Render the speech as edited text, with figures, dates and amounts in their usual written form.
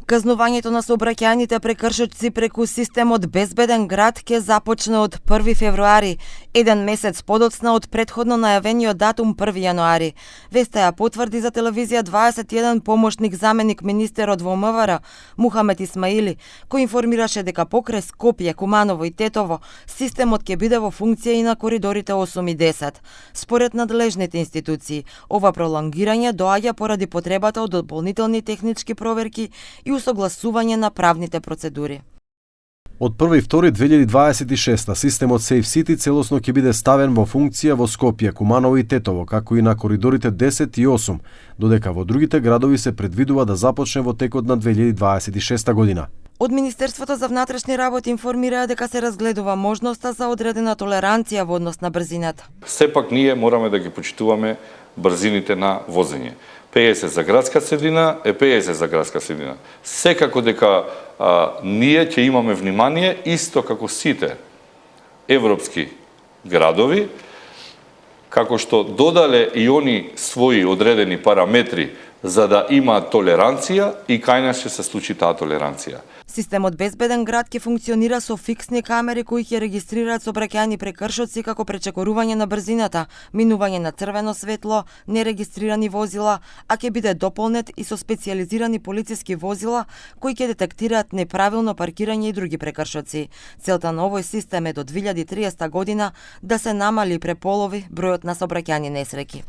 Казнувањето на сообраќајните прекршоци преку системот Безбеден град ќе започне од 1 февруари, еден месец подоцна од претходно најавениот датум 1 јануари. Веста ја потврди за телевизија 21 помошник заменик министерот во МВР Мухамет Исмаили, кој информираше дека покрај Скопје, Куманово и Тетово, системот ќе биде во функција и на коридорите 8 и 10. Според надлежните институции, ова пролонгирање доаѓа поради потребата од дополнителни технички проверки и усогласување на правните процедури. Од 1.2.2026 системот Safe City целосно ќе биде ставен во функција во Скопје, Куманово и Тетово, како и на коридорите 10 и 8, додека во другите градови се предвидува да започне во текот на 2026 година. Од Министерството за внатрешни работи информираа дека се разгледува можноста за одредена толеранција во однос на брзината. Сепак ние мораме да ги почитуваме брзините на возење. 50 за градска средина е 50 за градска средина. Секако дека ние ќе имаме внимание, исто како сите европски градови, како што додале и они своји одредени параметри за да има толеранција и кај нас ќе се случи таа толеранција. Системот Безбеден град ќе функционира со фиксни камери кои ќе регистрираат сообраќајни прекршоци како пречекорување на брзината, минување на црвено светло, нерегистрирани возила, а ќе биде дополнет и со специјализирани полициски возила кои ќе детектираат неправилно паркирање и други прекршоци. Целта на овој систем е до 2030 година да се намали преполови бројот на сообраќајни несреќи.